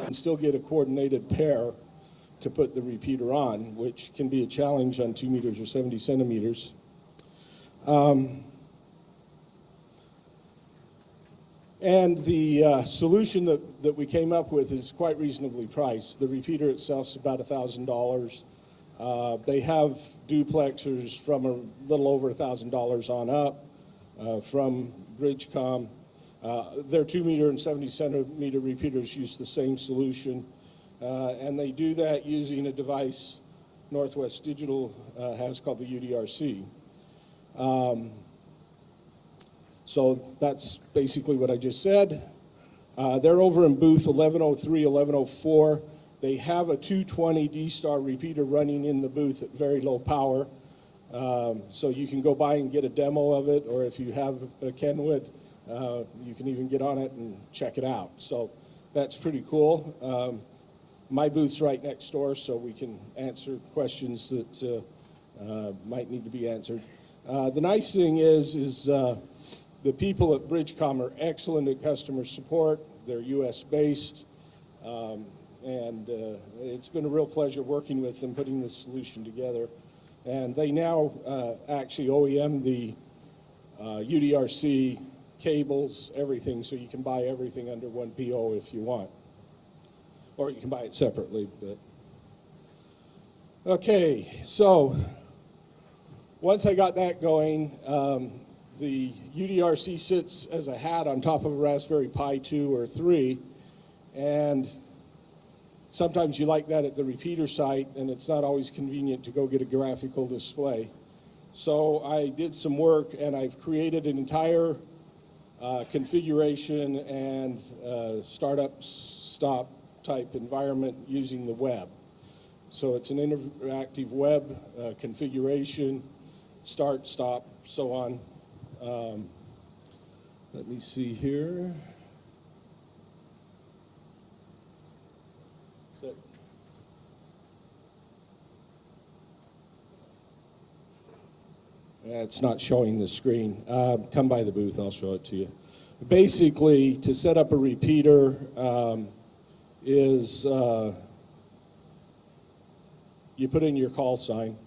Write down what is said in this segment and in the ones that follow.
And still get a coordinated pair to put the repeater on, which can be a challenge on 2 meters or 70 centimeters. And the solution that we came up with is quite reasonably priced. The repeater itself is about $1,000. They have duplexers from a little over $1,000 on up from Bridgecom. Their 2 meter and 70 centimeter repeaters use the same solution. And they do that using a device Northwest Digital has called the UDRC. So that's basically what I just said. They're over in booth 1103, 1104. They have a 220 D-Star repeater running in the booth at very low power. So you can go by and get a demo of it, or if you have a Kenwood, you can even get on it and check it out. So that's pretty cool. My booth's right next door, so we can answer questions that might need to be answered. The nice thing is the people at Bridgecom are excellent at customer support. They're US based, and it's been a real pleasure working with them, putting this solution together. And they now actually OEM the UDRC cables, everything, so you can buy everything under one PO if you want. Or you can buy it separately. But okay, so once I got that going, the UDRC sits as a hat on top of a Raspberry Pi 2 or 3, and sometimes you like that at the repeater site, and it's not always convenient to go get a graphical display. So I did some work, and I've created an entire configuration and startup stop type environment using the web. So it's an interactive web configuration, start, stop, so on. Let me see here. It's not showing the screen. Come by the booth, I'll show it to you. Basically, to set up a repeater is you put in your call sign.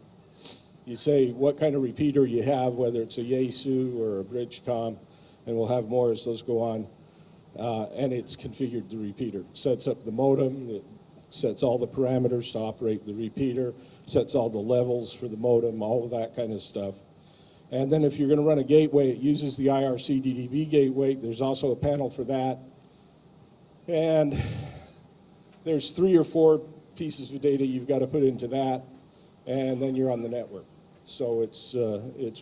You say what kind of repeater you have, whether it's a Yaesu or a Bridgecom, and we'll have more as those go on. And it's configured the repeater. It sets up the modem, it sets all the parameters to operate the repeater, sets all the levels for the modem, all of that kind of stuff. And then if you're going to run a gateway, it uses the IRC DDB gateway. There's also a panel for that. And there's 3 or 4 pieces of data you've got to put into that, and then you're on the network. So it's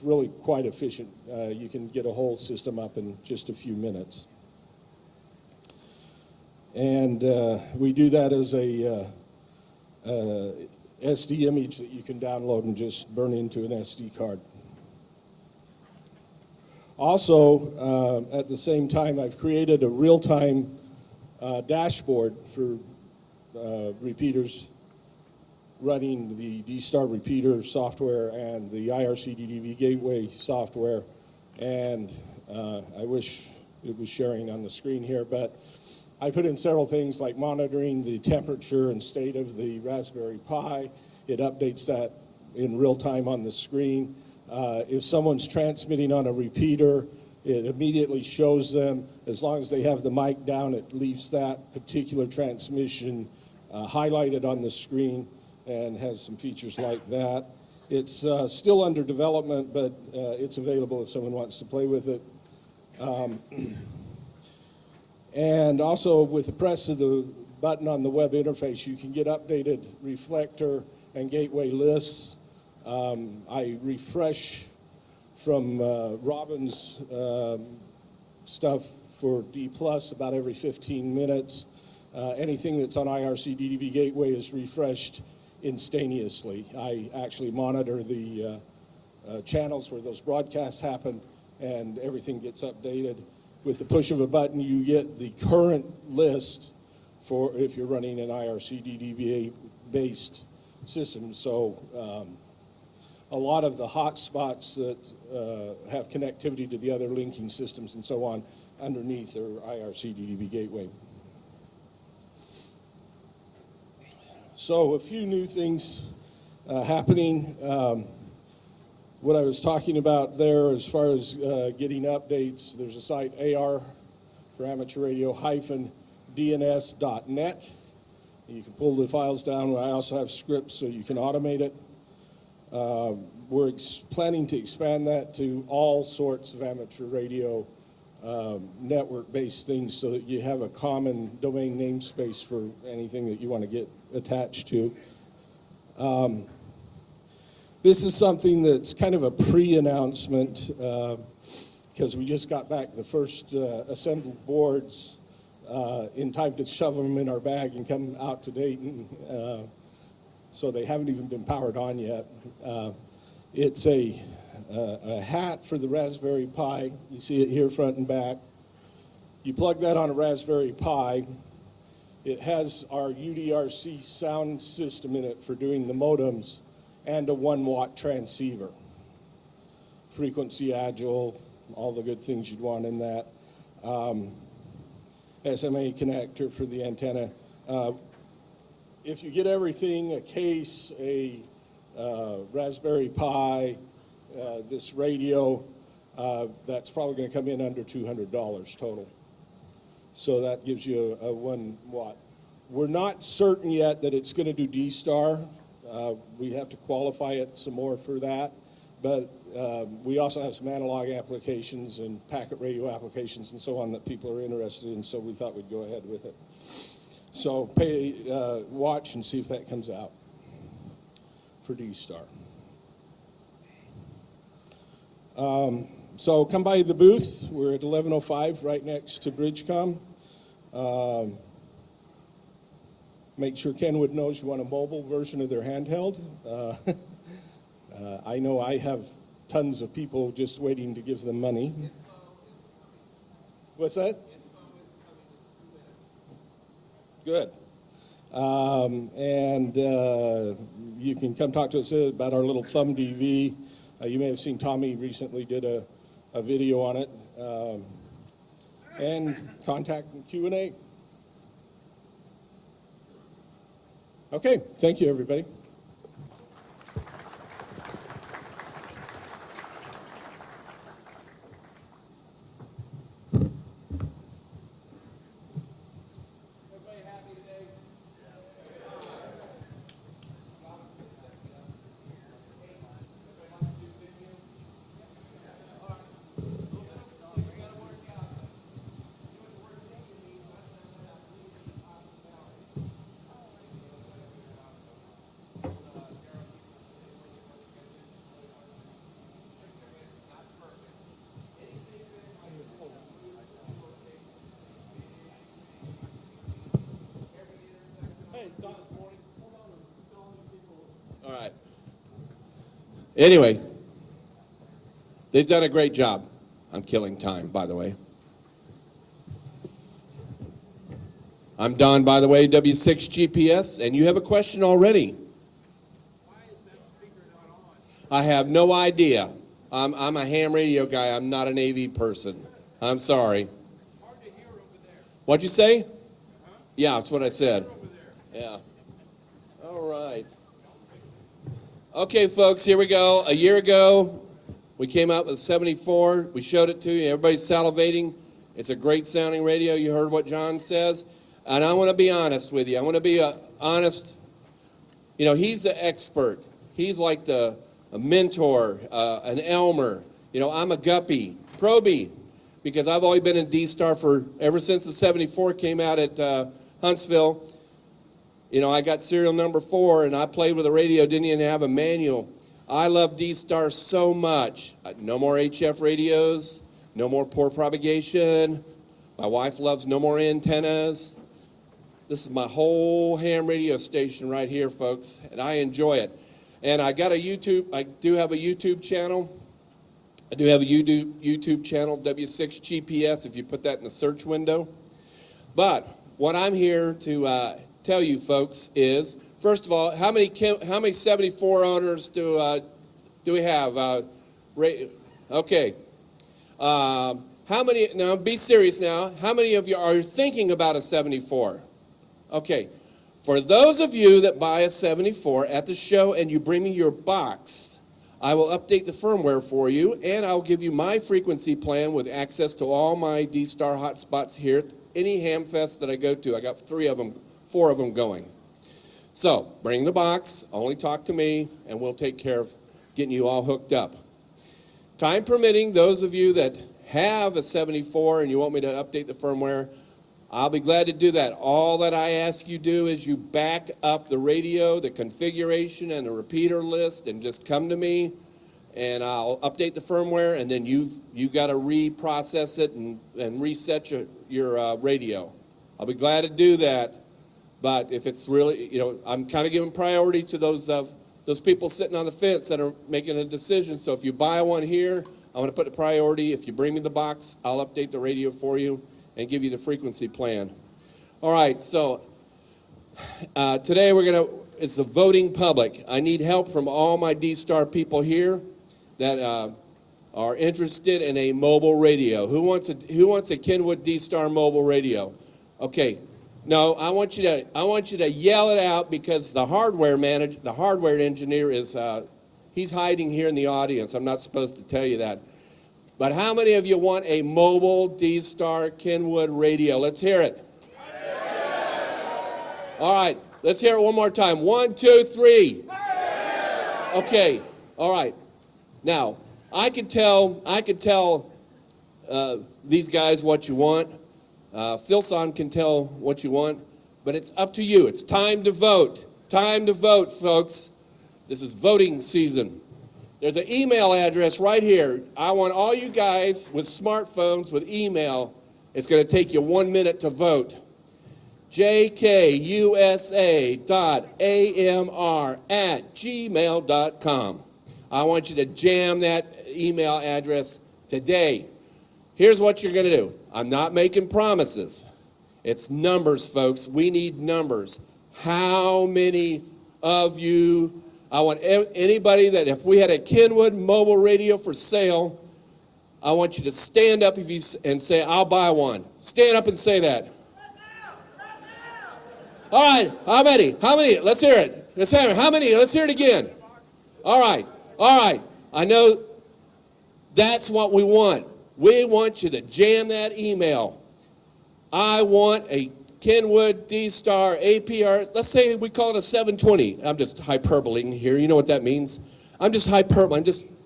really quite efficient. You can get a whole system up in just a few minutes. And we do that as a SD image that you can download and just burn into an SD card. Also, at the same time, I've created a real-time dashboard for repeaters running the D-Star repeater software and the IRC DDB gateway software. And I wish it was sharing on the screen here, but I put in several things like monitoring the temperature and state of the Raspberry Pi. It updates that in real time on the screen. If someone's transmitting on a repeater, it immediately shows them. As long as they have the mic down, it leaves that particular transmission highlighted on the screen and has some features like that. It's still under development, but it's available if someone wants to play with it. And also with the press of the button on the web interface, you can get updated reflector and gateway lists. I refresh from Robin's stuff for D+ about every 15 minutes. Anything that's on IRC DDB gateway is refreshed instantaneously. I actually monitor the channels where those broadcasts happen, and everything gets updated. With the push of a button, you get the current list for if you're running an IRC DDB based system. So a lot of the hot spots that have connectivity to the other linking systems and so on underneath our IRC-DDB gateway. So a few new things happening. What I was talking about there as far as getting updates, there's a site AR for amateur radio -DNS.net. You can pull the files down. I also have scripts so you can automate it. We're planning to expand that to all sorts of amateur radio network-based things so that you have a common domain namespace for anything that you want to get attached to. This is something that's kind of a pre-announcement because we just got back the first assembled boards in time to shove them in our bag and come out to Dayton. So they haven't even been powered on yet. It's a hat for the Raspberry Pi. You see it here front and back. You plug that on a Raspberry Pi. It has our UDRC sound system in it for doing the modems and a 1-watt transceiver. Frequency agile, all the good things you'd want in that. SMA connector for the antenna. If you get everything, a case, a Raspberry Pi, this radio, that's probably going to come in under $200 total. So that gives you a 1-watt. We're not certain yet that it's going to do D-Star. We have to qualify it some more for that. But we also have some analog applications and packet radio applications and so on that people are interested in, so we thought we'd go ahead with it. So watch and see if that comes out for D-Star. So come by the booth. We're at 1105 right next to Bridgecom. Make sure Kenwood knows you want a mobile version of their handheld. I know I have tons of people just waiting to give them money. What's that? Good. You can come talk to us about our little thumb DV. You may have seen Tommy recently did a video on it. And contact Q&A. Okay, thank you, everybody. All right. Anyway, they've done a great job. I'm killing time, by the way. I'm Don, by the way, W6 GPS, and you have a question already. Why is that speaker not on? I have no idea. I'm a ham radio guy. I'm not an AV person. I'm sorry. Hard to hear over there. What'd you say? Huh? Yeah, that's what I said. Over there. Yeah. All right. Okay, folks, here we go. A year ago, we came out with 74. We showed it to you. Everybody's salivating. It's a great sounding radio. You heard what John says. And I want to be honest with you. I want to be honest. You know, he's the expert. He's like a mentor, an Elmer. You know, I'm a guppy, Proby, because I've always been in D-Star ever since the 74 came out at Huntsville. You know, I got serial number 4, and I played with a radio, didn't even have a manual. I love D-Star so much. No more HF radios, no more poor propagation. My wife loves no more antennas. This is my whole ham radio station right here, folks, and I enjoy it. And I got a YouTube, I do have a YouTube channel. I do have a YouTube channel, W6 GPS, if you put that in the search window. But what I'm here to tell you folks is, first of all, how many 74 owners do do we have? Okay. How many, now be serious now, how many of you are thinking about a 74? Okay. For those of you that buy a 74 at the show and you bring me your box, I will update the firmware for you, and I'll give you my frequency plan with access to all my D-Star hotspots here at any Hamfest that I go to. I got 4 of them going. So, bring the box, only talk to me, and we'll take care of getting you all hooked up. Time permitting, those of you that have a 74 and you want me to update the firmware, I'll be glad to do that. All that I ask you do is you back up the radio, the configuration, and the repeater list, and just come to me, and I'll update the firmware, and then you've got to reprocess it and reset your radio. I'll be glad to do that, but if it's really, I'm kind of giving priority to those people sitting on the fence that are making a decision. So if you buy one here, I'm going to put a priority. If you bring me the box, I'll update the radio for you and give you the frequency plan. All right, so today it's the voting public. I need help from all my D-Star people here that are interested in a mobile radio. Who wants a Kenwood D-Star mobile radio? Okay, no, I want you to yell it out, because the hardware engineer is he's hiding here in the audience. I'm not supposed to tell you that. But how many of you want a mobile D-Star Kenwood radio? Let's hear it. All right, let's hear it one more time. 1, 2, 3. Okay, all right. Now, I could tell these guys what you want. Philson can tell what you want, but it's up to you. It's time to vote. Time to vote, folks. This is voting season. There's an email address right here. I want all you guys with smartphones, with email. It's going to take you 1 minute to vote. jkusa.amr@gmail.com. I want you to jam that email address today. Here's what you're going to do. I'm not making promises. It's numbers, folks. We need numbers. How many of you... I want anybody that, if we had a Kenwood mobile radio for sale, I want you to stand up and say, I'll buy one. Stand up and say that. All right, how many? How many? Let's hear it. Let's hear it. How many? Let's hear it again. All right, all right. I know that's what we want. We want you to jam that email. I want a Kenwood D-Star APR, let's say we call it a 720. I'm just hyperbolating here. You know what that means? I'm just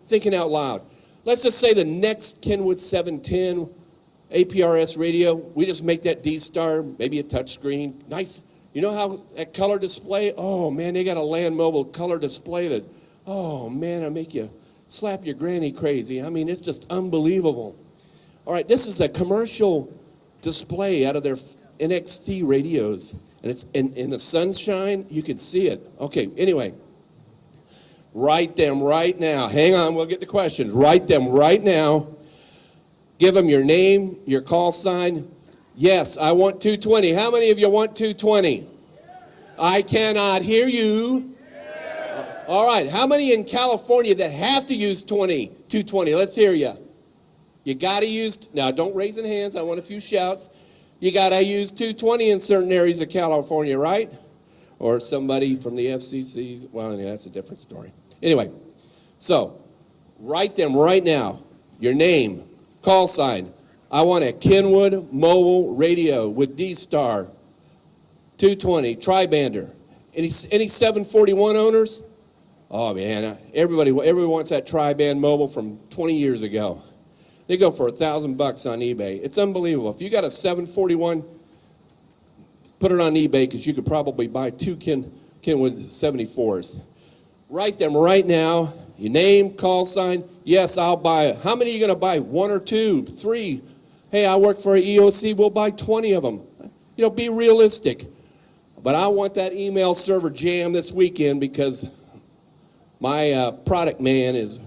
thinking out loud. Let's just say the next Kenwood 710 APRS radio, we just make that D-Star, maybe a touchscreen. Nice. You know how that color display? Oh, man, they got a Land Mobile color display that, oh, man, it'll make you slap your granny crazy. I mean, it's just unbelievable. All right, this is a commercial display out of their NXT radios, and it's in the sunshine, you can see it. Okay, anyway, write them right now. Hang on, we'll get the questions. Write them right now. Give them your name, your call sign. Yes, I want 220. How many of you want 220? I cannot hear you. All right, how many in California that have to use 220? Let's hear you. You got to use, now don't raise your hands, I want a few shouts. You got to use 220 in certain areas of California, right? Or somebody from the FCC. Well, yeah, that's a different story. Anyway, so write them right now. Your name, call sign. I want a Kenwood mobile radio with D-Star 220 tri-bander. Any 741 owners? Oh man, everyone wants that tri-band mobile from 20 years ago. They go for $1,000 on eBay. It's unbelievable. If you got a 741, put it on eBay, because you could probably buy 2 Kenwood 74s. Write them right now. Your name, call sign. Yes, I'll buy it. How many are you going to buy? 1 or 2, 3? Hey, I work for an EOC. We'll buy 20 of them. Be realistic. But I want that email server jammed this weekend, because my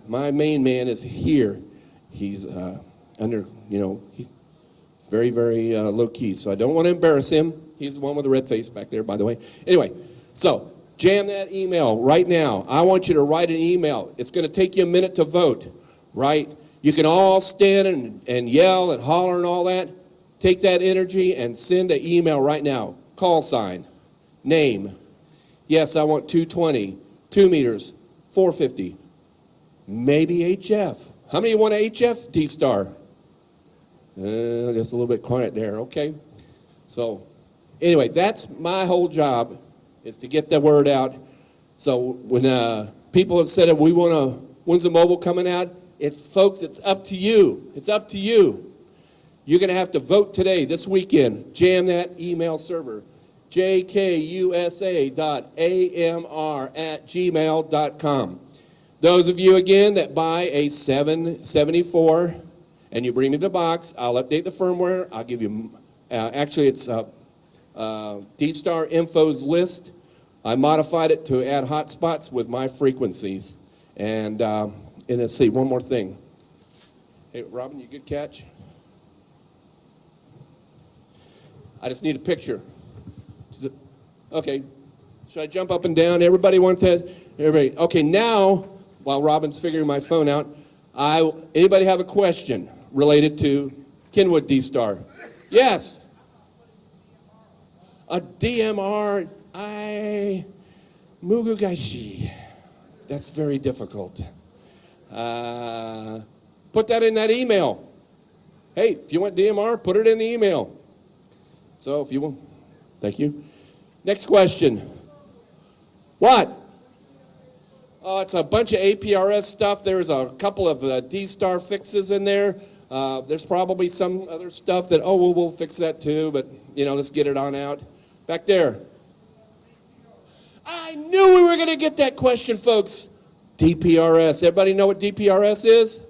my main man is here. He's he's very, very low key, so I don't want to embarrass him. He's the one with the red face back there, by the way. Anyway, so Jam that email right now. I want you to write an email. It's going to take you a minute to vote, right? You can all stand and yell and holler and all that. Take that energy and send an email right now. Call sign, name. Yes, I want 220, 2 meters, 450. Maybe HF. How many want a HF D-Star? Just a little bit quiet there, okay? So anyway, that's my whole job, is to get the word out. So when people have said, when's the mobile coming out? Folks, it's up to you. It's up to you. You're going to have to vote today, this weekend. Jam that email server, jkusa.amr@gmail.com. Those of you, again, that buy a 774 and you bring me the box, I'll update the firmware. I'll give you, actually it's D-Star Info's list. I modified it to add hotspots with my frequencies. And let's see, one more thing. Hey, Robin, you good catch? I just need a picture. Okay. Should I jump up and down? Everybody want that? Everybody. Okay, now, while Robin's figuring my phone out, anybody have a question related to Kenwood D-Star? Yes. A DMR, Mugugashi. That's very difficult. Put that in that email. Hey, if you want DMR, put it in the email. So if you want, thank you. Next question. What? Oh, it's a bunch of APRS stuff. There's a couple of D-Star fixes in there. There's probably some other stuff that, we'll fix that too, but, let's get it on out. Back there. I knew we were going to get that question, folks. DPRS. Everybody know what DPRS is?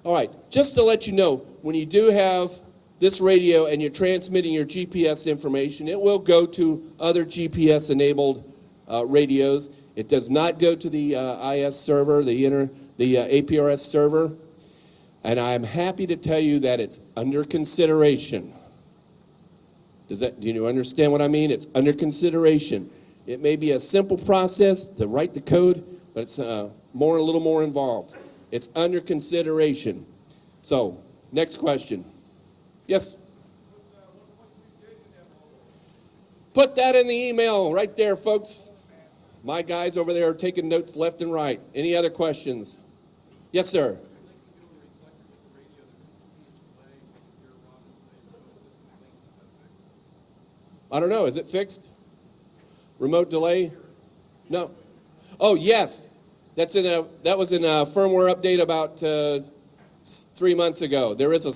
All right, just to let you know, when you do have this radio and you're transmitting your GPS information, it will go to other GPS-enabled radios. It does not go to the IS server, the APRS server. And I'm happy to tell you that it's under consideration. Do you understand what I mean? It's under consideration. It may be a simple process to write the code, but it's a little more involved. It's under consideration. So, next question. Yes? Put that in the email right there, folks. My guys over there are taking notes left and right. Any other questions? Yes, sir. I don't know. Is it fixed? Remote delay? No. Oh, yes. That was in a firmware update about 3 months ago. There was a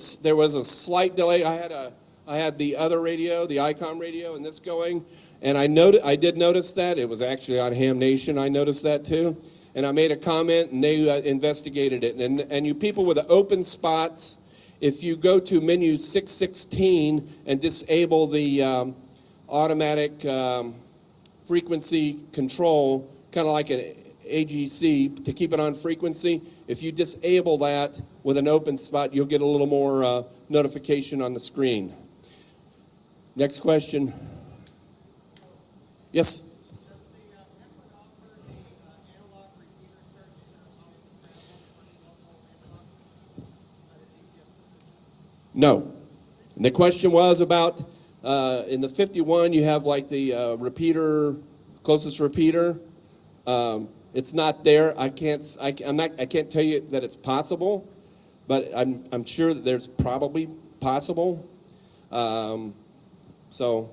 slight delay. I had the other radio, the ICOM radio, and this going, and I did notice that. It was actually on Hamvention. I noticed that too, and I made a comment, and they investigated it. And you people with the open spots, if you go to menu 616 and disable the automatic frequency control, kind of like an AGC, to keep it on frequency, if you disable that with an open spot, you'll get a little more notification on the screen. Next question. Yes? No. And the question was about, in the 51, you have like the repeater, closest repeater. It's not there. I can't tell you that it's possible, but I'm sure that there's probably possible. So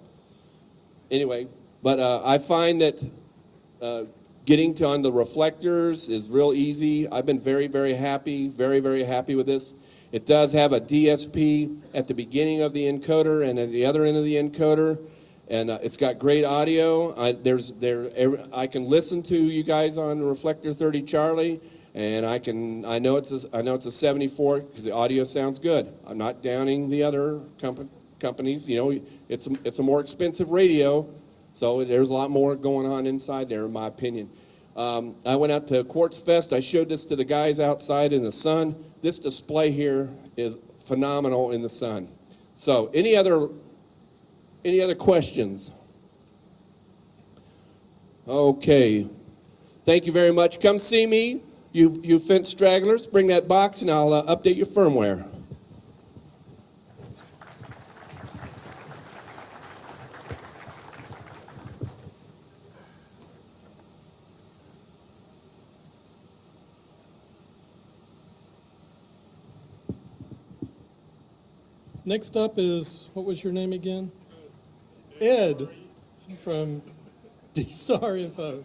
anyway, but I find that getting on the reflectors is real easy. I've been very, very happy with this. It does have a DSP at the beginning of the encoder and at the other end of the encoder. And it's got great audio. I can listen to you guys on Reflector 30 Charlie, and I know it's a 74 because the audio sounds good. I'm not downing the other companies. It's a more expensive radio, so there's a lot more going on inside there, in my opinion. I went out to Quartz Fest. I showed this to the guys outside in the sun. This display here is phenomenal in the sun. So any other questions? Okay. Thank you very much. Come see me, you fence stragglers. Bring that box and I'll update your firmware. Next up is, what was your name again? Ed from D-Star Info.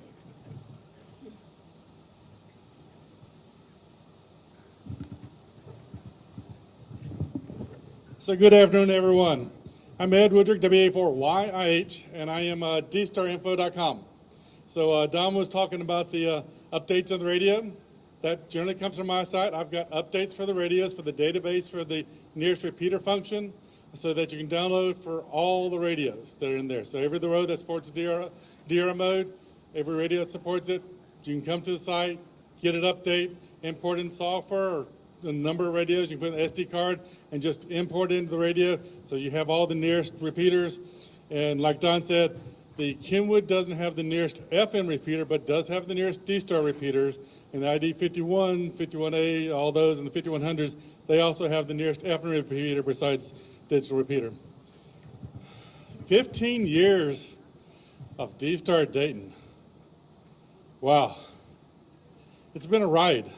So good afternoon, everyone. I'm Ed Woodrick, WA4YIH, and I am dstarinfo.com. So Don was talking about the updates on the radio. That generally comes from my site. I've got updates for the radios, for the database, for the nearest repeater function, so that you can download for all the radios that are in there. So every road that supports DARA mode, every radio that supports it, you can come to the site, get an update, import in software, or the number of radios, you can put an SD card and just import it into the radio, so you have all the nearest repeaters. And like Don said, the Kenwood doesn't have the nearest FM repeater, but does have the nearest D-Star repeaters. And the ID 51, 51A, all those, and the 5100s, they also have the nearest FM repeater besides digital repeater. 15 years of D-Star at Dayton. Wow. It's been a ride.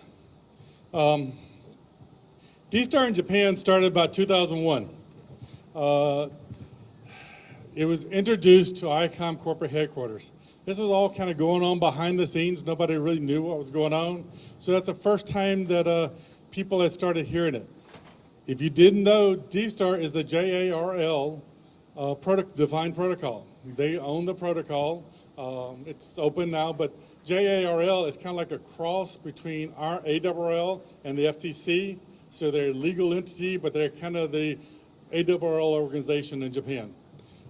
D-Star in Japan started about 2001. It was introduced to ICOM corporate headquarters. This was all kind of going on behind the scenes. Nobody really knew what was going on. So that's the first time that people had started hearing it. If you didn't know, D-Star is the JARL defined protocol. They own the protocol. It's open now, but JARL is kind of like a cross between our ARRL and the FCC. So they're a legal entity, but they're kind of the ARRL organization in Japan.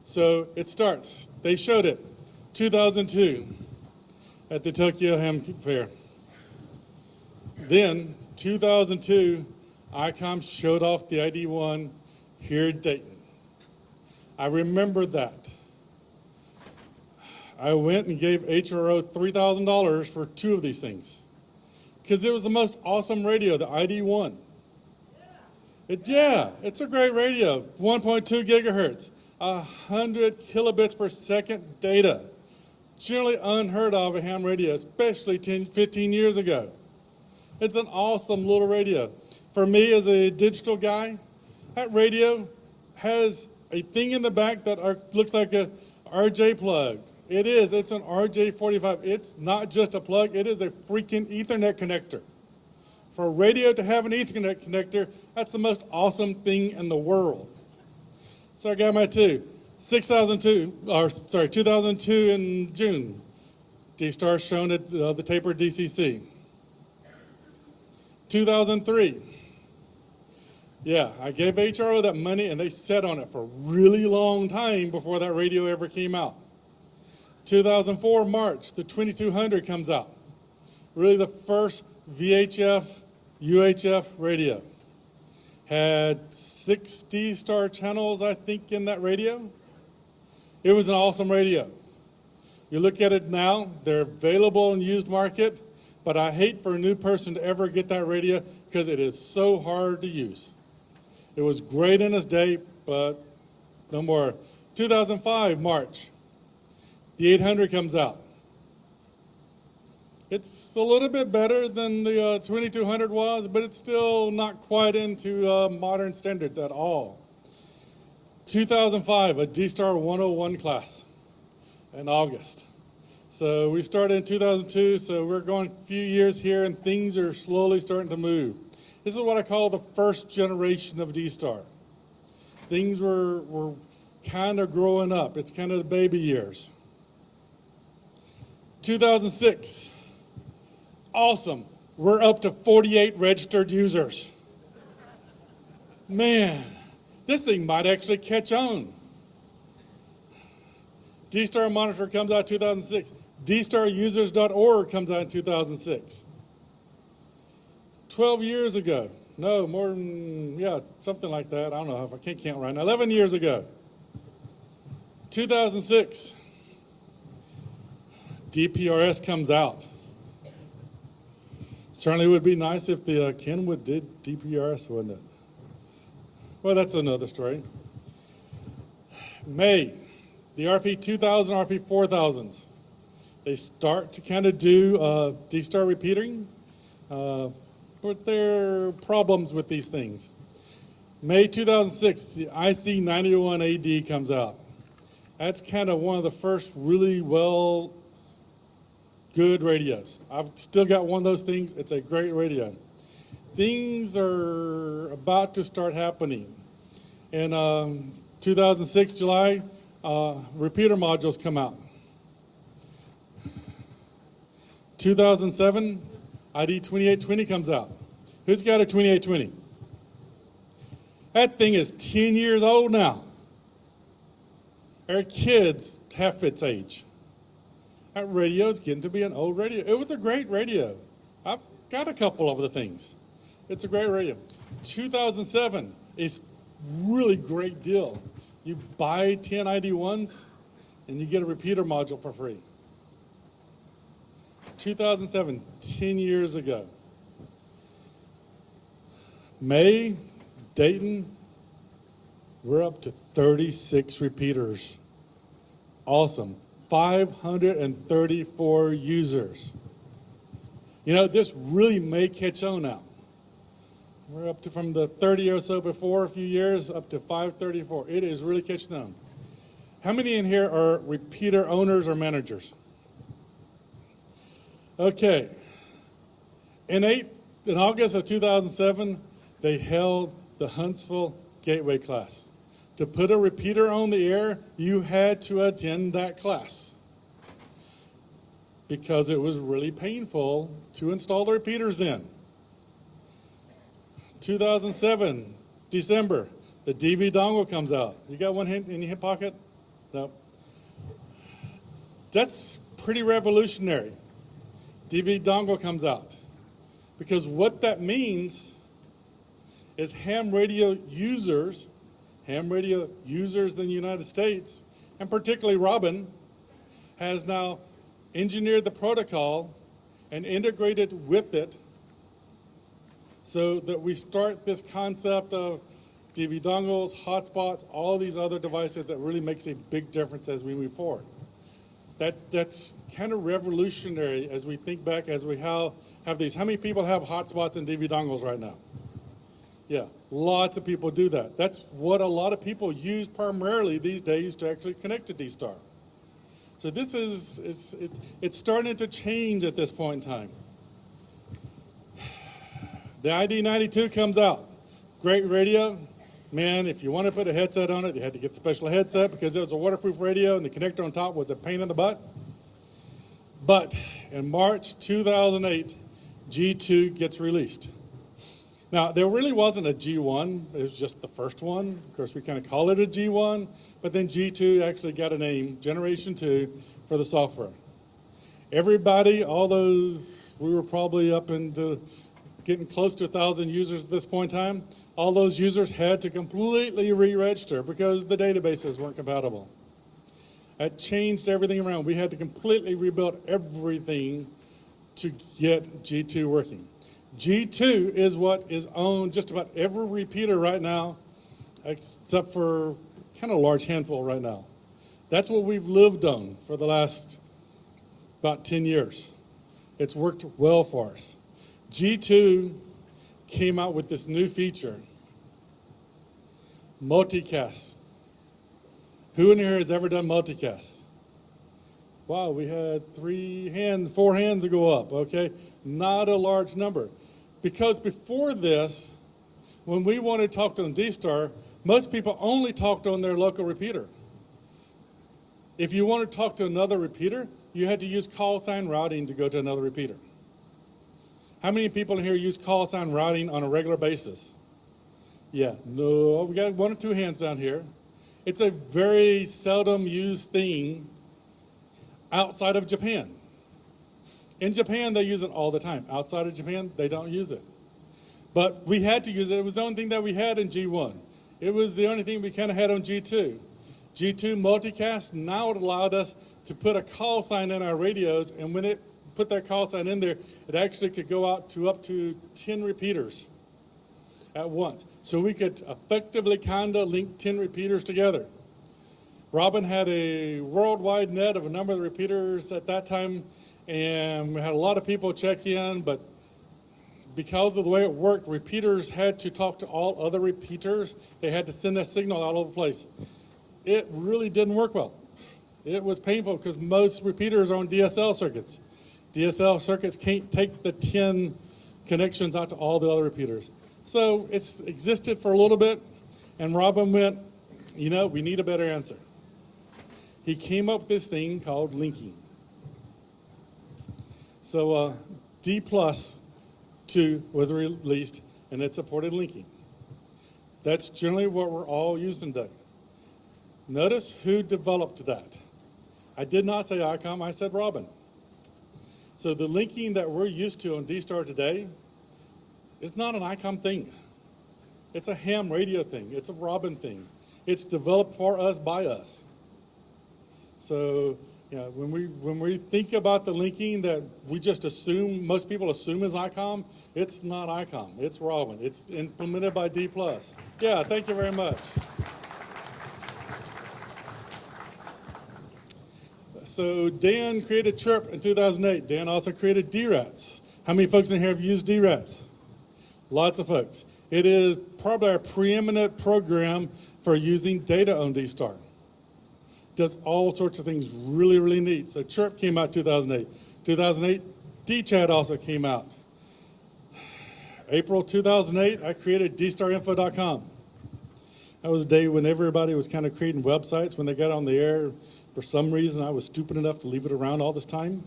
So it starts. They showed it 2002 at the Tokyo Ham Fair. Then 2002, ICOM showed off the ID1 here at Dayton. I remember that. I went and gave HRO $3,000 for 2 of these things because it was the most awesome radio, the ID1. It's a great radio, 1.2 gigahertz, 100 kilobits per second data. Generally unheard of a ham radio, especially 15 years ago. It's an awesome little radio. For me as a digital guy, that radio has a thing in the back that looks like a RJ plug. It is, it's an RJ45. It's not just a plug, it is a freaking Ethernet connector. For a radio to have an Ethernet connector, that's the most awesome thing in the world. So I got my 2002 in June. D-Star shown at the tapered DCC. 2003. Yeah, I gave HRO that money and they sat on it for a really long time before that radio ever came out. 2004, March, the 2200 comes out. Really the first VHF, UHF radio. Had 6 D-Star channels, I think, in that radio. It was an awesome radio. You look at it now, they're available in used market, but I hate for a new person to ever get that radio because it is so hard to use. It was great in its day, but no more. 2005, March, the 800 comes out. It's a little bit better than the 2200 was, but it's still not quite into modern standards at all. 2005, a D-Star 101 class in August. So we started in 2002, so we're going a few years here, and things are slowly starting to move. This is what I call the first generation of D-Star. Things were kind of growing up. It's kind of the baby years. 2006. Awesome. We're up to 48 registered users. Man, this thing might actually catch on. D-Star Monitor comes out in 2006. DStarUsers.org comes out in 2006. 12 years ago. No, more than, yeah, something like that. I don't know if I can't count right now. 11 years ago. 2006. DPRS comes out. Certainly would be nice if the Kenwood did DPRS, wouldn't it? Well, that's another story. May, the RP 2000, RP 4000s. They start to kind of do D-Star repeating, but there are problems with these things. May 2006, the IC 91AD comes out. That's kind of one of the first really good radios. I've still got one of those things. It's a great radio. Things are about to start happening. In 2006, July, repeater modules come out. 2007, ID 2820 comes out. Who's got a 2820? That thing is 10 years old now. Our kids half its age. That radio is getting to be an old radio. It was a great radio. I've got a couple of the things. It's a great radio. 2007 is really great deal. You buy 10 ID1s and you get a repeater module for free. 2007, 10 years ago. May, Dayton, we're up to 36 repeaters. Awesome. 534 users. You know, this really may catch on now. We're up to from the 30 or so before a few years up to 534. It is really catching on. How many in here are repeater owners or managers? Okay. In August of 2007, they held the Huntsville Gateway class. To put a repeater on the air, you had to attend that class because it was really painful to install the repeaters then. 2007, December, the DV dongle comes out. You got one in your hip pocket? No. That's pretty revolutionary. DV dongle comes out. Because what that means is ham radio users in the United States, and particularly Robin, has now engineered the protocol and integrated with it so that we start this concept of DV dongles, hotspots, all these other devices that really makes a big difference as we move forward. That's kind of revolutionary as we think back, as we have these. How many people have hotspots and DV dongles right now? Yeah, lots of people do that. That's what a lot of people use primarily these days to actually connect to D-Star. So this it's starting to change at this point in time. The ID92 comes out. Great radio. Man, if you want to put a headset on it, you had to get a special headset because it was a waterproof radio and the connector on top was a pain in the butt. But in March 2008, G2 gets released. Now, there really wasn't a G1. It was just the first one. Of course, we kind of call it a G1, but then G2 actually got a name, Generation 2, for the software. Everybody, all those, we were probably up into getting close to 1,000 users at this point in time. All those users had to completely re-register because the databases weren't compatible. That changed everything around. We had to completely rebuild everything to get G2 working. G2 is what is on just about every repeater right now, except for kind of a large handful right now. That's what we've lived on for the last about 10 years. It's worked well for us. G2 came out with this new feature, multicast. Who in here has ever done multicast? Wow, we had 4 hands go up, okay? Not a large number. Because before this, when we wanted to talk to D-Star, most people only talked on their local repeater. If you wanted to talk to another repeater, you had to use call sign routing to go to another repeater. How many people in here use call sign routing on a regular basis? Yeah, no, we got 1 or 2 hands down here. It's a very seldom used thing outside of Japan. In Japan, they use it all the time. Outside of Japan, they don't use it. But we had to use it. It was the only thing that we had in G1. It was the only thing we kind of had on G2. G2 multicast, now it allowed us to put a call sign in our radios, and when it put that call sign in there, it actually could go out to up to 10 repeaters at once. So we could effectively kind of link 10 repeaters together. Robin had a worldwide net of a number of repeaters at that time, and we had a lot of people check in, but because of the way it worked, repeaters had to talk to all other repeaters. They had to send that signal all over the place. It really didn't work well. It was painful because most repeaters are on DSL circuits. DSL circuits can't take the 10 connections out to all the other repeaters. So it's existed for a little bit, and Robin went, you know, we need a better answer. He came up with this thing called linking. So D+2 was released, and it supported linking. That's generally what we're all using today. Notice who developed that. I did not say ICOM, I said Robin. So the linking that we're used to on D-Star today is not an ICOM thing. It's a ham radio thing. It's a Robin thing. It's developed for us by us. So when we think about the linking that we just assume, most people assume is ICOM, it's not ICOM. It's Robin. It's implemented by D+. Yeah, thank you very much. So Dan created Chirp in 2008. Dan also created DRATs. How many folks in here have used DRATs? Lots of folks. It is probably our preeminent program for using data on D-Star. Does all sorts of things really, really neat. So Chirp came out 2008. 2008, DChat also came out. April 2008, I created DStarInfo.com. That was a day when everybody was kind of creating websites when they got on the air. For some reason, I was stupid enough to leave it around all this time.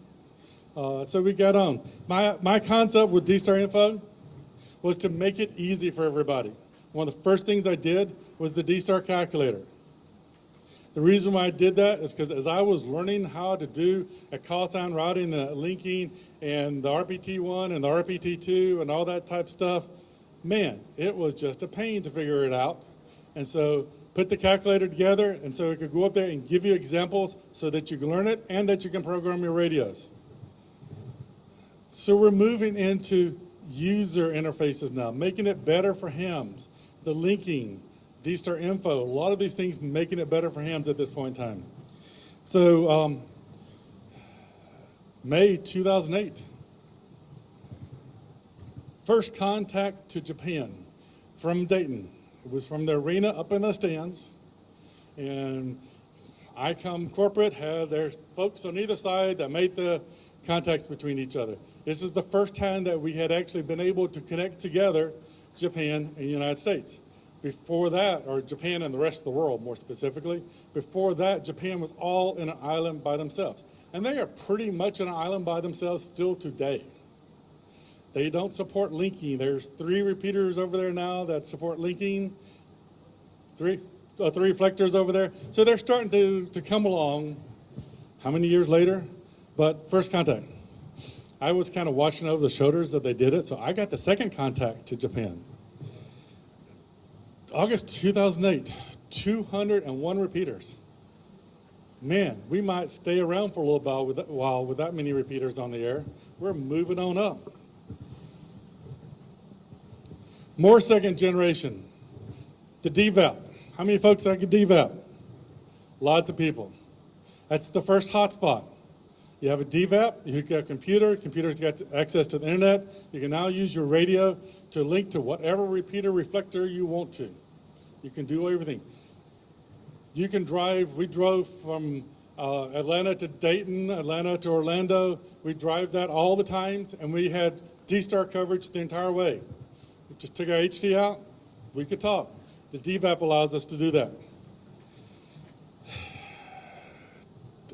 So we got on. My concept with DStar Info was to make it easy for everybody. One of the first things I did was the DStar calculator. The reason why I did that is because as I was learning how to do a call sign routing and linking and the RPT1 and the RPT2 and all that type of stuff, man, it was just a pain to figure it out. And so put the calculator together, and so it could go up there and give you examples so that you can learn it and that you can program your radios. So we're moving into user interfaces now, making it better for hams, the linking, D-Star Info, a lot of these things making it better for hams at this point in time. So May 2008, first contact to Japan from Dayton. It was from the arena up in the stands, and ICOM Corporate had their folks on either side that made the contacts between each other. This is the first time that we had actually been able to connect together Japan and the United States. Before that, or Japan and the rest of the world more specifically, before that, Japan was all in an island by themselves. And they are pretty much an island by themselves still today. They don't support linking. There's 3 repeaters over there now that support linking, 3 reflectors over there. So they're starting to come along. How many years later? But first contact. I was kind of watching over the shoulders that they did it, so I got the second contact to Japan. August 2008, 201 repeaters. Man, we might stay around for a little while with that many repeaters on the air. We're moving on up. More second generation. The DVAP. How many folks like a DVAP? Lots of people. That's the first hotspot. You have a DVAP, you got a computer's got access to the internet. You can now use your radio to link to whatever repeater reflector you want to. You can do everything. You can drive, we drove from Atlanta to Dayton, Atlanta to Orlando. We drive that all the times, and we had D-Star coverage the entire way. We just took our HT out, we could talk. The DVAP allows us to do that.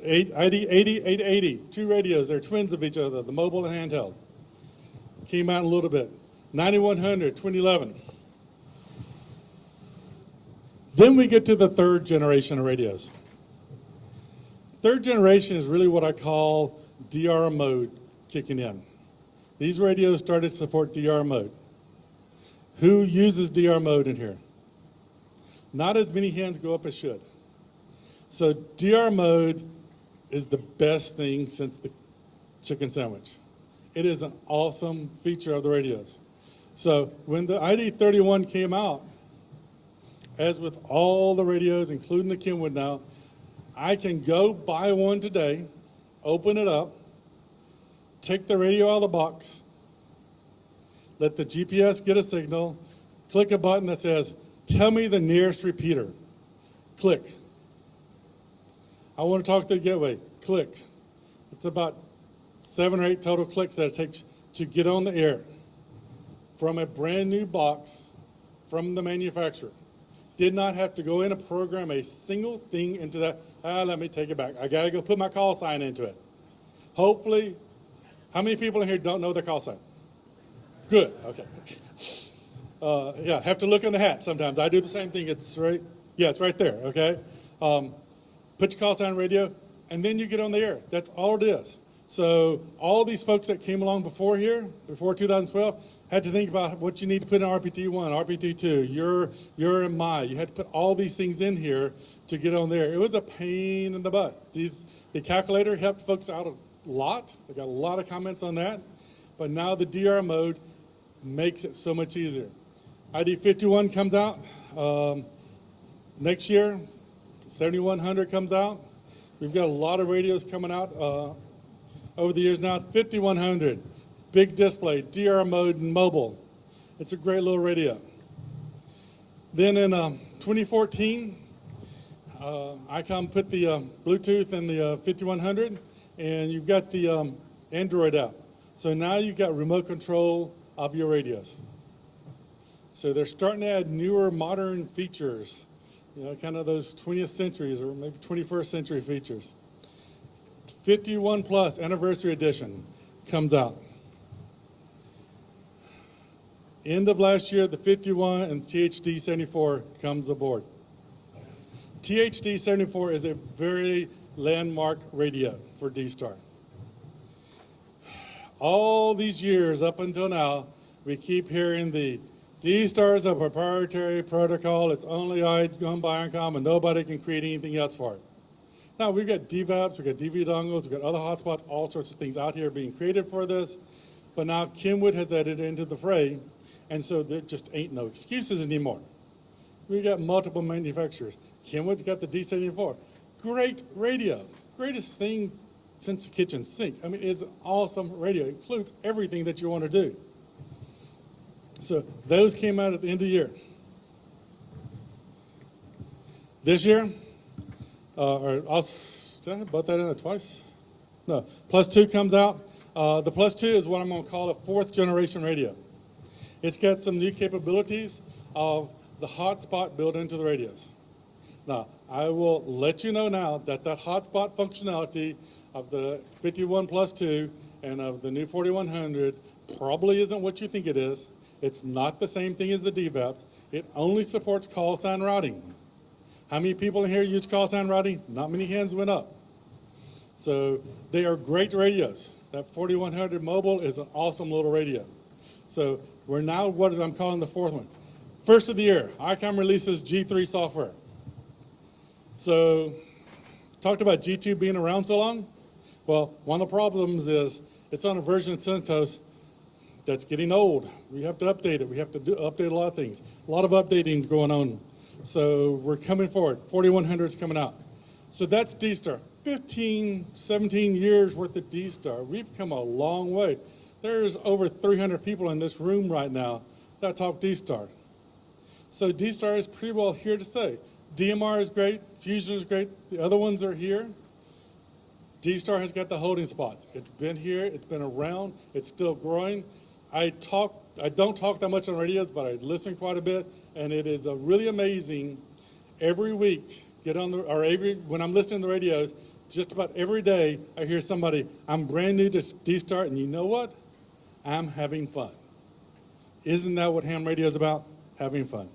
880, 2 radios, they're twins of each other, the mobile and handheld. Came out in a little bit. 9100, 2011. Then we get to the third generation of radios. Third generation is really what I call DARA mode kicking in. These radios started to support DARA mode. Who uses DARA mode in here? Not as many hands go up as should. So DR mode is the best thing since the chicken sandwich. It is an awesome feature of the radios. So when the ID31 came out, as with all the radios, including the Kenwood now, I can go buy one today, open it up, take the radio out of the box, let the GPS get a signal, click a button that says, tell me the nearest repeater. Click. I want to talk to the gateway. Click. It's about 7 or 8 total clicks that it takes to get on the air from a brand new box from the manufacturer. Did not have to go in and program a single thing into that. Let me take it back. I got to go put my call sign into it. Hopefully, how many people in here don't know their call sign? Good, okay. Yeah, have to look in the hat sometimes. I do the same thing. It's right, yeah, it's right there, okay? Put your call sign on radio, and then you get on the air. That's all it is. So all these folks that came along before here, before 2012, had to think about what you need to put in RPT1, RPT2, your and my. You had to put all these things in here to get on there. It was a pain in the butt. The calculator helped folks out a lot. I got a lot of comments on that. But now the DR mode makes it so much easier. ID51 comes out next year. 7100 comes out. We've got a lot of radios coming out over the years now. 5100, big display, DR mode and mobile. It's a great little radio. Then in 2014, I come put the Bluetooth in the 5100, and you've got the Android app. So now you've got remote control of your radios. So they're starting to add newer, modern features, you know, kind of those 20th centuries or maybe 21st century features. 51 Plus Anniversary Edition comes out. End of last year, the 51 and THD 74 comes aboard. THD 74 is a very landmark radio for D-Star. All these years up until now, we keep hearing the D-Star is a proprietary protocol. It's only owned by ICOM, and nobody can create anything else for it. Now, we've got DVAPs, we've got DV dongles, we've got other hotspots, all sorts of things out here being created for this. But now Kenwood has added into the fray, and so there just ain't no excuses anymore. We've got multiple manufacturers. Kenwood's got the D74. Great radio. Greatest thing since the kitchen sink. I mean, it's an awesome radio. It includes everything that you want to do. So those came out at the end of the year. This year, did I put that in there twice? No, Plus 2 comes out. The Plus 2 is what I'm going to call a 4th generation radio. It's got some new capabilities of the hotspot built into the radios. Now, I will let you know now that that hotspot functionality of the 51 Plus 2 and of the new 4100 probably isn't what you think it is. It's not the same thing as the DVAPs. It only supports call sign routing. How many people in here use call sign routing? Not many hands went up. So they are great radios. That 4100 mobile is an awesome little radio. So we're now what I'm calling the 4th one. First of the year, ICOM releases G3 software. So talked about G2 being around so long. Well, one of the problems is it's on a version of CentOS that's getting old. We have to update it. We have to update a lot of things. A lot of updating's going on. So we're coming forward. 4100 is coming out. So that's D-Star. 15, 17 years worth of D-Star. We've come a long way. There's over 300 people in this room right now that talk D-Star. So D-Star is pretty well here to stay. DMR is great. Fusion is great. The other ones are here. D-Star has got the holding spots. It's been here. It's been around. It's still growing. I don't talk that much on radios, but I listen quite a bit, and it is really amazing. Every week, when I'm listening to the radios, just about every day, I hear somebody, I'm brand new to D-Star, and you know what? I'm having fun. Isn't that what ham radio is about? Having fun.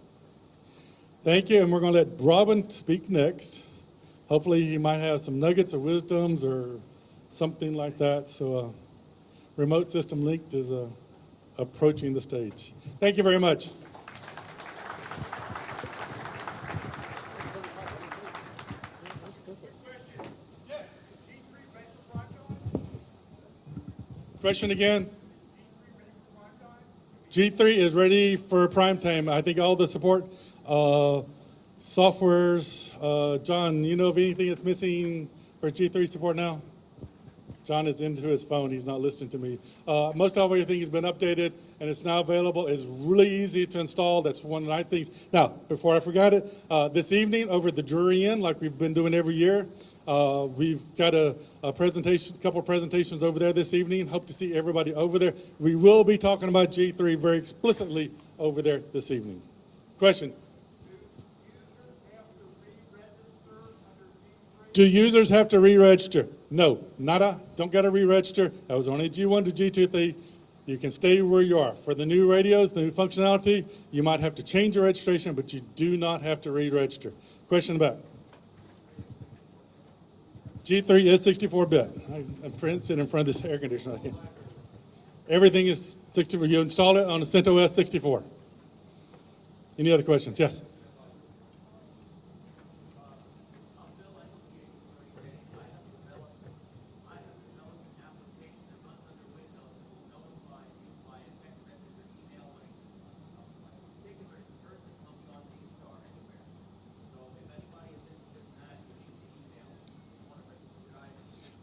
Thank you, and we're going to let Robin speak next. Hopefully he might have some nuggets or wisdoms or something like that. So Remote System Linked is approaching the stage. Thank you very much. Question again? G3 is ready for prime time. I think all the support softwares. John, you know of anything that's missing for G3 support now? John is into his phone. He's not listening to me. Most of everything has been updated, and it's now available. It's really easy to install. That's one of the nice things. Now, before I forgot it, this evening over at the Jury Inn, like we've been doing every year, we've got a presentation, couple of presentations over there this evening. Hope to see everybody over there. We will be talking about G3 very explicitly over there this evening. Question? Do users have to re-register? No, nada. Don't got to re-register. That was only G1 to G2. You can stay where you are. For the new radios, the new functionality, you might have to change your registration, but you do not have to re-register. Question about? G3 is 64-bit. I'm sitting in front of this air conditioner. Everything is 64. You install it on a CentOS 64. Any other questions? Yes.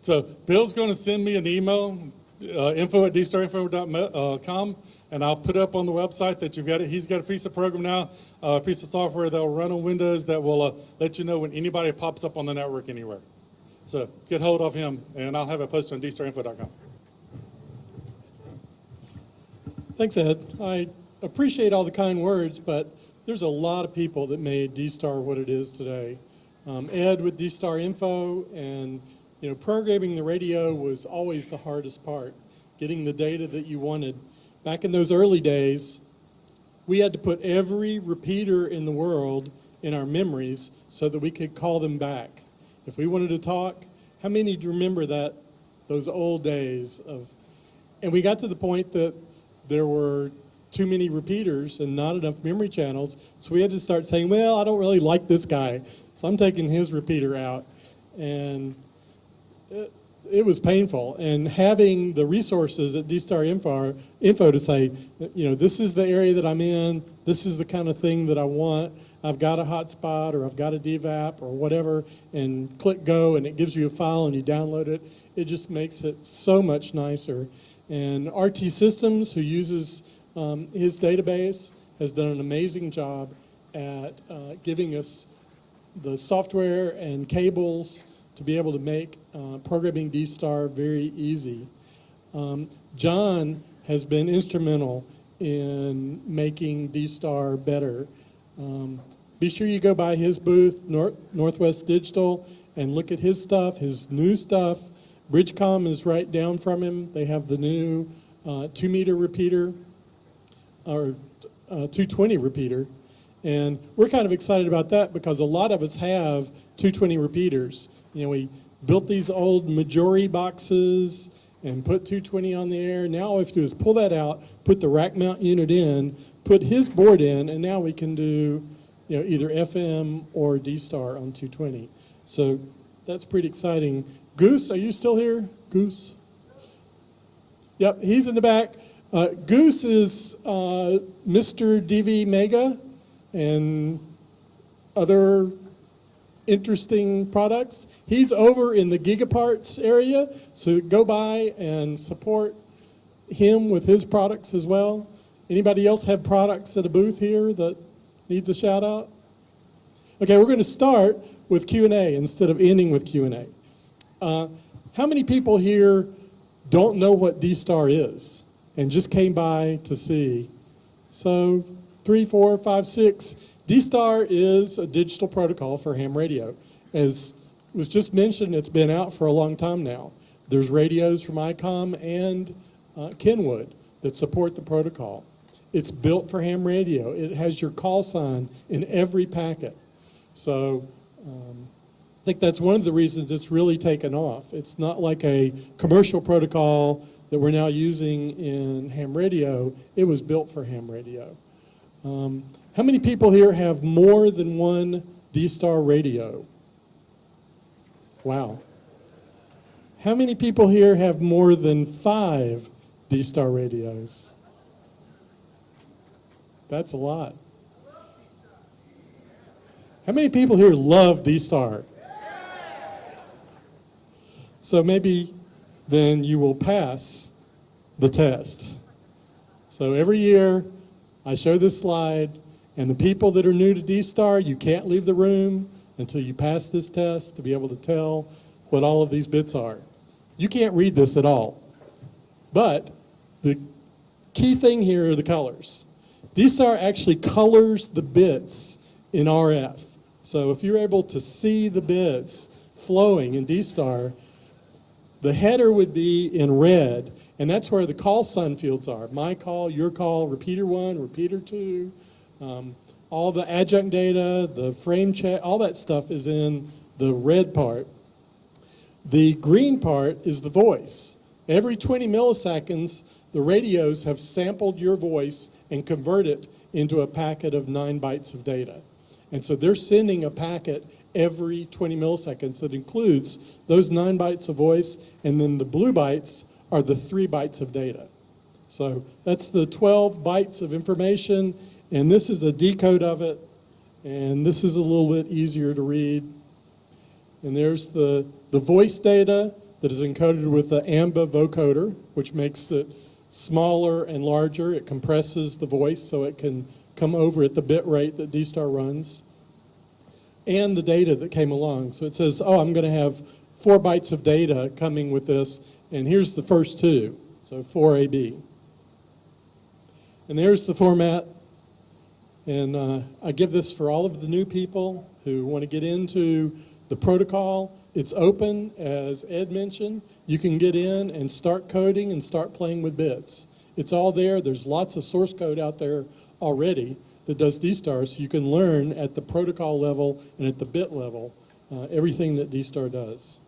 So Bill's going to send me an email, info@dstarinfo.com, and I'll put up on the website that you've got it. He's got a piece of program now, a piece of software that will run on Windows that will let you know when anybody pops up on the network anywhere. So get hold of him, and I'll have it posted on dstarinfo.com. Thanks, Ed. I appreciate all the kind words, but there's a lot of people that made D-Star what it is today. Ed with D-Star Info, and programming the radio was always the hardest part, getting the data that you wanted. Back in those early days, we had to put every repeater in the world in our memories so that we could call them back. If we wanted to talk, how many do you remember those old days of, and we got to the point that there were too many repeaters and not enough memory channels, so we had to start saying, well, I don't really like this guy, so I'm taking his repeater out. And it was painful, and having the resources at D-Star Info to say, this is the area that I'm in, this is the kind of thing that I want, I've got a hotspot or I've got a DVAP or whatever, and click go and it gives you a file and you download it. It just makes it so much nicer. And RT Systems, who uses his database, has done an amazing job at giving us the software and cables to be able to make programming D-Star very easy. John has been instrumental in making D-Star better. Be sure you go by his booth, Northwest Digital, and look at his stuff, his new stuff. Bridgecom is right down from him. They have the new 2-meter repeater, or 220 repeater. And we're kind of excited about that because a lot of us have 220 repeaters. We built these old Majori boxes and put 220 on the air. Now all we have to do is pull that out, put the rack mount unit in, put his board in, and now we can do either FM or D-Star on 220. So that's pretty exciting. Goose, are you still here? Goose? Yep, he's in the back. Goose is Mr. DV Mega and other interesting products. He's over in the Gigaparts area, so go by and support him with his products as well. Anybody else have products at a booth here that needs a shout out? Okay, we're going to start with Q&A instead of ending with Q&A. How many people here don't know what D-Star is and just came by to see? So 3, 4, 5, 6. D-Star is a digital protocol for ham radio. As was just mentioned, it's been out for a long time now. There's radios from ICOM and Kenwood that support the protocol. It's built for ham radio. It has your call sign in every packet. So I think that's one of the reasons it's really taken off. It's not like a commercial protocol that we're now using in ham radio. It was built for ham radio. How many people here have more than one D-Star radio? Wow. How many people here have more than 5 D-Star radios? That's a lot. How many people here love D-Star? So maybe then you will pass the test. So every year I show this slide, and the people that are new to D-Star, you can't leave the room until you pass this test to be able to tell what all of these bits are. You can't read this at all. But the key thing here are the colors. D-Star actually colors the bits in RF. So if you're able to see the bits flowing in D-Star, the header would be in red, and that's where the call sign fields are. My call, your call, repeater 1, repeater 2, all the adjunct data, the frame check, all that stuff is in the red part. The green part is the voice. Every 20 milliseconds, the radios have sampled your voice and convert it into a packet of 9 bytes of data. And so they're sending a packet every 20 milliseconds that includes those 9 bytes of voice, and then the blue bytes are the 3 bytes of data. So that's the 12 bytes of information, and this is a decode of it, and this is a little bit easier to read. And there's the voice data that is encoded with the AMBA vocoder, which makes it smaller and larger. It compresses the voice so it can come over at the bit rate that D-Star runs. And the data that came along. So it says, oh, I'm going to have 4 bytes of data coming with this, and here's the first 2, so 4AB. And there's the format. And I give this for all of the new people who want to get into the protocol. It's open, as Ed mentioned. You can get in and start coding and start playing with bits. It's all there. There's lots of source code out there already that does D-Star, so you can learn at the protocol level and at the bit level everything that D-Star does.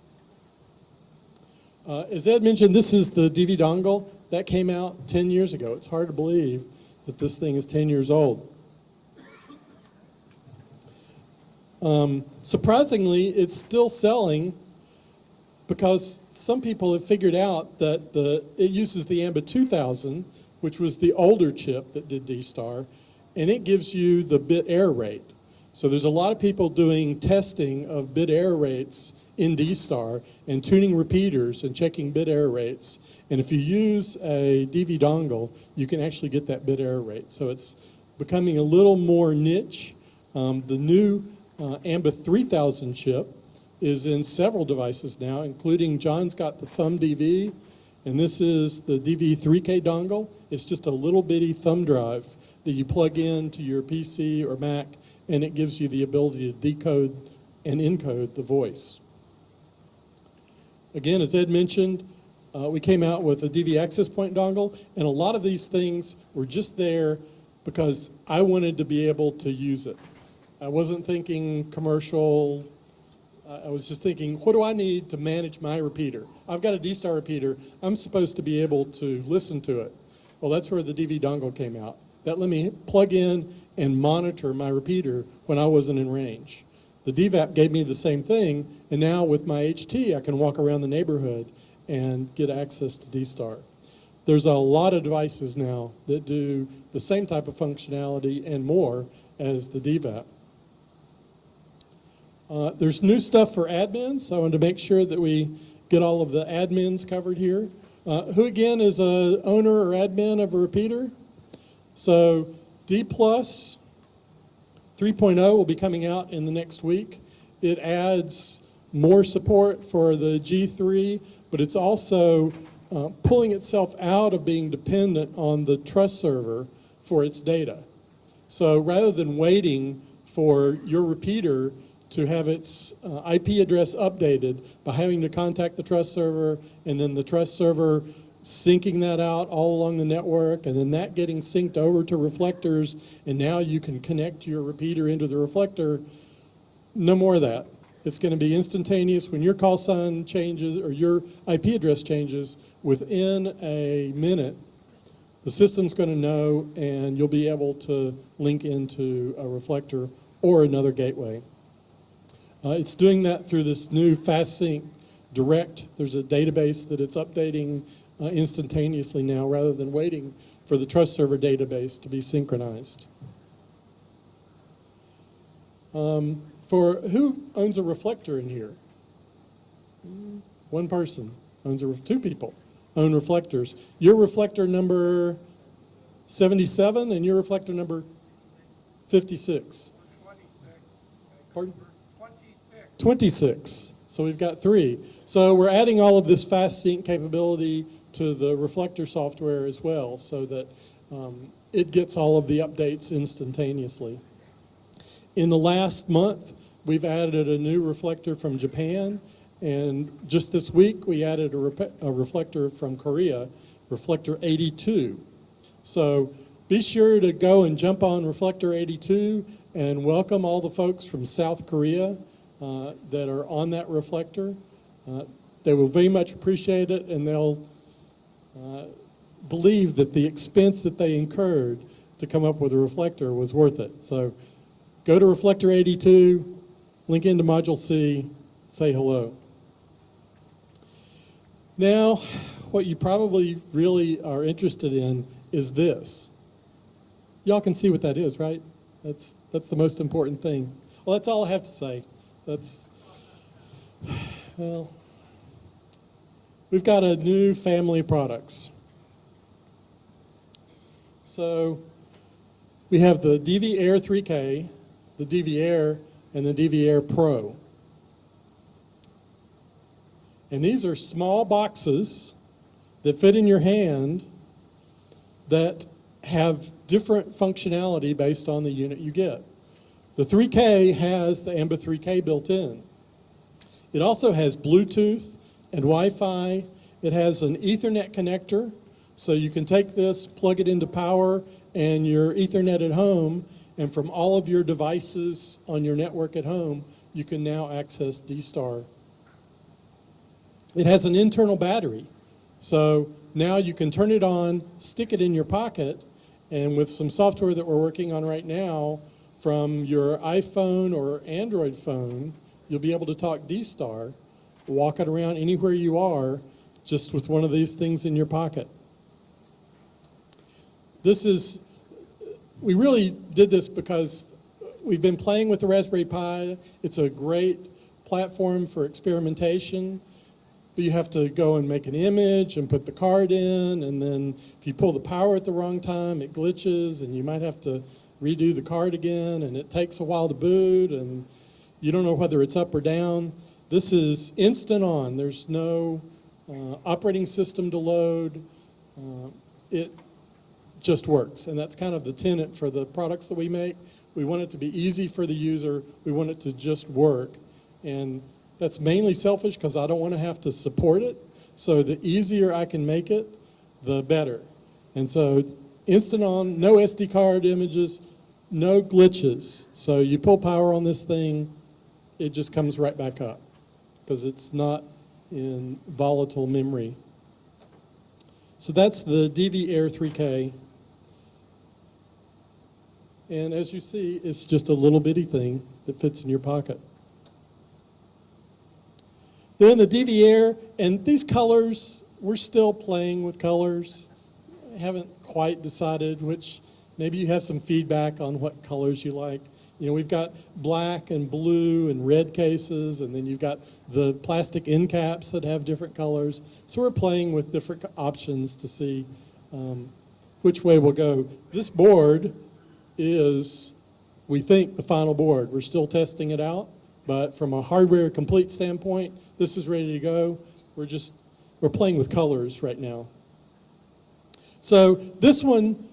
As Ed mentioned, this is the DV dongle. That came out 10 years ago. It's hard to believe that this thing is 10 years old. Surprisingly, it's still selling because some people have figured out that it uses the AMBA 2000, which was the older chip that did D-Star, and it gives you the bit error rate. So there's a lot of people doing testing of bit error rates in D-Star and tuning repeaters and checking bit error rates. And if you use a DV dongle, you can actually get that bit error rate. So it's becoming a little more niche. The new AMBA 3000 chip is in several devices now, including John's got the thumb DV, and this is the DV 3K dongle. It's just a little bitty thumb drive that you plug into your PC or Mac, and it gives you the ability to decode and encode the voice. Again, as Ed mentioned, we came out with a DV access point dongle, and a lot of these things were just there because I wanted to be able to use it. I wasn't thinking commercial. I was just thinking, what do I need to manage my repeater? I've got a D-Star repeater. I'm supposed to be able to listen to it. Well, that's where the DV dongle came out. That let me plug in and monitor my repeater when I wasn't in range. The DVAP gave me the same thing, and now with my HT, I can walk around the neighborhood and get access to D-Star. There's a lot of devices now that do the same type of functionality and more as the DVAP. There's new stuff for admins, so I wanted to make sure that we get all of the admins covered here. Who again is a owner or admin of a repeater? So D Plus 3.0 will be coming out in the next week. It adds more support for the G3, but it's also pulling itself out of being dependent on the trust server for its data. So rather than waiting for your repeater to have its IP address updated by having to contact the trust server, and then the trust server syncing that out all along the network, and then that getting synced over to reflectors, and now you can connect your repeater into the reflector. No more of that. It's going to be instantaneous. When your call sign changes or your IP address changes, within a minute, the system's going to know, and you'll be able to link into a reflector or another gateway. It's doing that through this new fast sync direct. There's a database that it's updating instantaneously now rather than waiting for the trust server database to be synchronized. For who owns a reflector in here? One person owns two people own reflectors. Your reflector number 77 and your reflector number 56. 26. Pardon? 26. 26. So we've got 3. So we're adding all of this fast sync capability to the reflector software as well so that it gets all of the updates instantaneously. In the last month, we've added a new reflector from Japan, and just this week we added a reflector from Korea, reflector 82. So be sure to go and jump on reflector 82 and welcome all the folks from South Korea that are on that reflector. They will very much appreciate it, and they'll believe that the expense that they incurred to come up with a reflector was worth it. So go to reflector 82, link into module C, say hello. Now, what you probably really are interested in is this. Y'all can see what that is, right? That's the most important thing. Well, that's all I have to say. Well, we've got a new family of products. So we have the DV Air 3K, the DV Air, and the DV Air Pro. And these are small boxes that fit in your hand that have different functionality based on the unit you get. The 3K has the AMBA 3K built in. It also has Bluetooth and Wi-Fi. It has an Ethernet connector, so you can take this, plug it into power and your Ethernet at home, and from all of your devices on your network at home, you can now access D-Star. It has an internal battery, so now you can turn it on, stick it in your pocket, and with some software that we're working on right now, from your iPhone or Android phone, you'll be able to talk D-Star, walk it around anywhere you are, just with one of these things in your pocket. We really did this because we've been playing with the Raspberry Pi. It's a great platform for experimentation, but you have to go and make an image and put the card in, and then if you pull the power at the wrong time, it glitches, and you might have to redo the card again, and it takes a while to boot, and you don't know whether it's up or down. This is instant on. There's no operating system to load. It just works, and that's kind of the tenet for the products that we make. We want it to be easy for the user. We want it to just work, and that's mainly selfish because I don't want to have to support it. So the easier I can make it, the better. And so instant on, no SD card images, no glitches. So you pull power on this thing, it just comes right back up because it's not in volatile memory. So that's the DV Air 3K. And as you see, it's just a little bitty thing that fits in your pocket. Then the DV Air, and these colors, we're still playing with colors. Haven't quite decided which. Maybe you have some feedback on what colors you like. You know, we've got black and blue and red cases, and then you've got the plastic end caps that have different colors. So we're playing with different options to see which way we'll go. This board is, we think, the final board. We're still testing it out, but from a hardware complete standpoint, this is ready to go. We're playing with colors right now. So this one,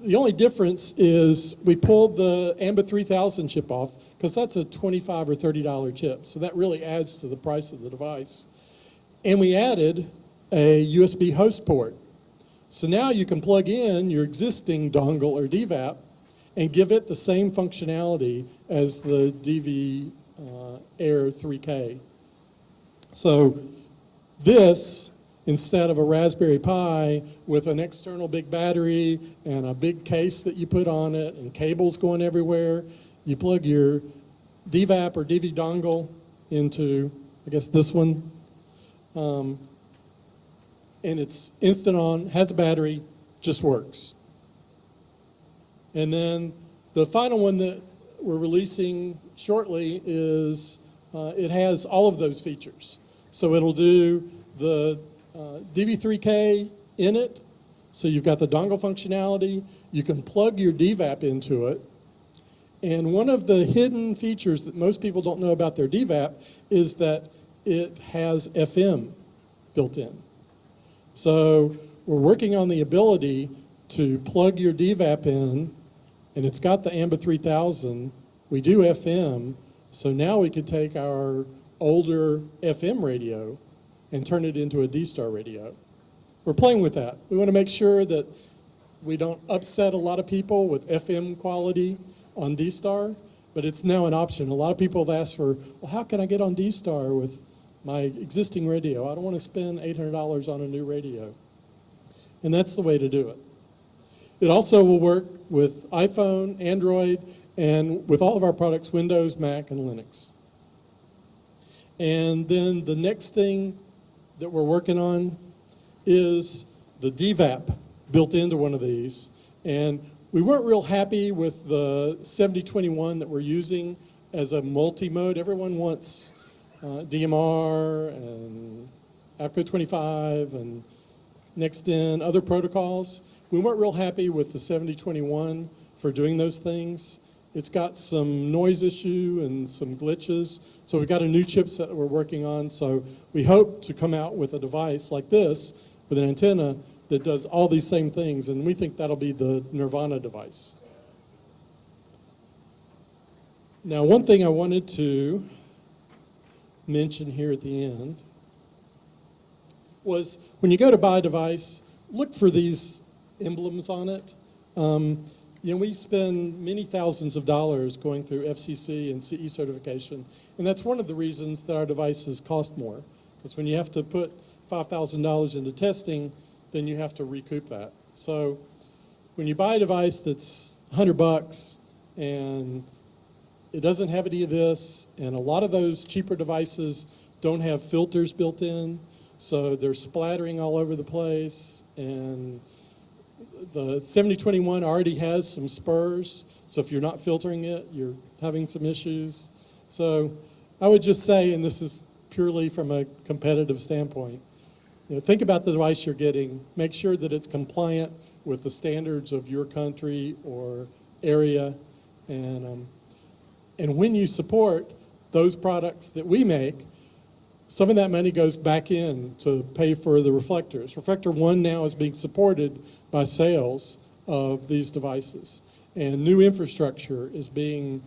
the only difference is we pulled the AMBA 3000 chip off because that's a $25 or $30 chip. So that really adds to the price of the device. And we added a USB host port. So now you can plug in your existing dongle or DVAP and give it the same functionality as the DV Air 3K. So this, instead of a Raspberry Pi with an external big battery and a big case that you put on it and cables going everywhere, you plug your DVAP or DV dongle into, I guess, this one, and it's instant on, has a battery, just works. And then the final one that we're releasing shortly is it has all of those features. So it'll do the DV3K in it. So you've got the dongle functionality. You can plug your DVAP into it. And one of the hidden features that most people don't know about their DVAP is that it has FM built in. So we're working on the ability to plug your DVAP in, and it's got the AMBA 3000. We do FM, so now we could take our older FM radio and turn it into a D-Star radio. We're playing with that. We want to make sure that we don't upset a lot of people with FM quality on D-Star, but it's now an option. A lot of people have asked for, well, how can I get on D-Star with my existing radio? I don't want to spend $800 on a new radio. And that's the way to do it. It also will work with iPhone, Android, and with all of our products, Windows, Mac, and Linux. And then the next thing that we're working on is the DVAP built into one of these. And we weren't real happy with the 7021 that we're using as a multi-mode. Everyone wants DMR and APCO 25 and NextIn, other protocols. We weren't real happy with the 7021 for doing those things. It's got some noise issue and some glitches. So we've got a new chipset that we're working on. So we hope to come out with a device like this with an antenna that does all these same things. And we think that'll be the Nirvana device. Now, one thing I wanted to mention here at the end was when you go to buy a device, look for these emblems on it. We spend many thousands of dollars going through FCC and CE certification, and that's one of the reasons that our devices cost more. Because when you have to put $5,000 into testing, then you have to recoup that. So when you buy a device that's $100 and it doesn't have any of this, and a lot of those cheaper devices don't have filters built in, so they're splattering all over the place, and the 7021 already has some spurs, so if you're not filtering it, you're having some issues. So I would just say, and this is purely from a competitive standpoint, think about the device you're getting. Make sure that it's compliant with the standards of your country or area, and when you support those products that we make, some of that money goes back in to pay for the reflectors. Reflector 1 now is being supported by sales of these devices. And new infrastructure is being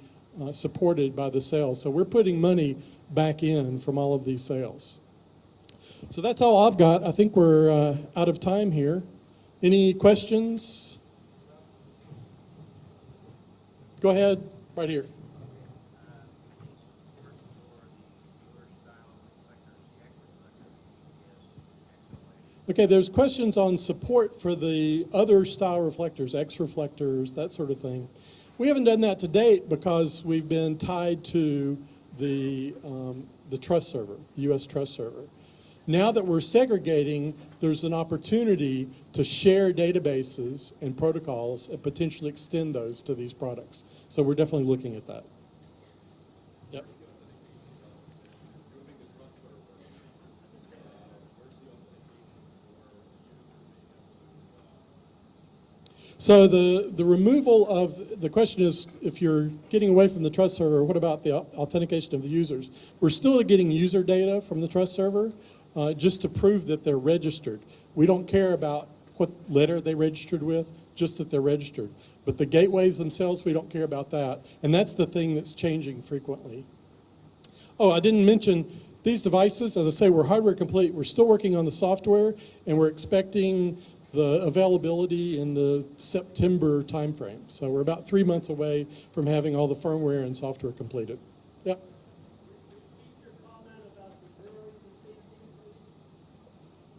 supported by the sales. So we're putting money back in from all of these sales. So that's all I've got. I think we're out of time here. Any questions? Go ahead, right here. Okay, there's questions on support for the other style reflectors, X reflectors, that sort of thing. We haven't done that to date because we've been tied to the trust server, the US trust server. Now that we're segregating, there's an opportunity to share databases and protocols and potentially extend those to these products. So we're definitely looking at that. Yep. So the removal of, the question is, if you're getting away from the trust server, what about the authentication of the users? We're still getting user data from the trust server just to prove that they're registered. We don't care about what letter they registered with, just that they're registered. But the gateways themselves, we don't care about that. And that's the thing that's changing frequently. Oh, I didn't mention these devices. As I say, we're hardware complete. We're still working on the software, and we're expecting the availability in the September timeframe. So we're about 3 months away from having all the firmware and software completed. Yep.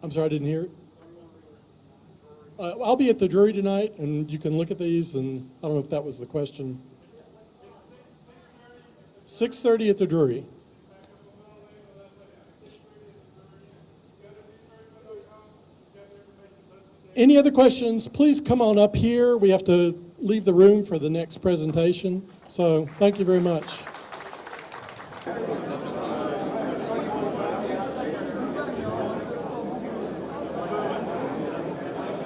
I'm sorry, I didn't hear it. I'll be at the Drury tonight, and you can look at these, and I don't know if that was the question. 6:30 at the Drury. Any other questions, please come on up here. We have to leave the room for the next presentation. So thank you very much.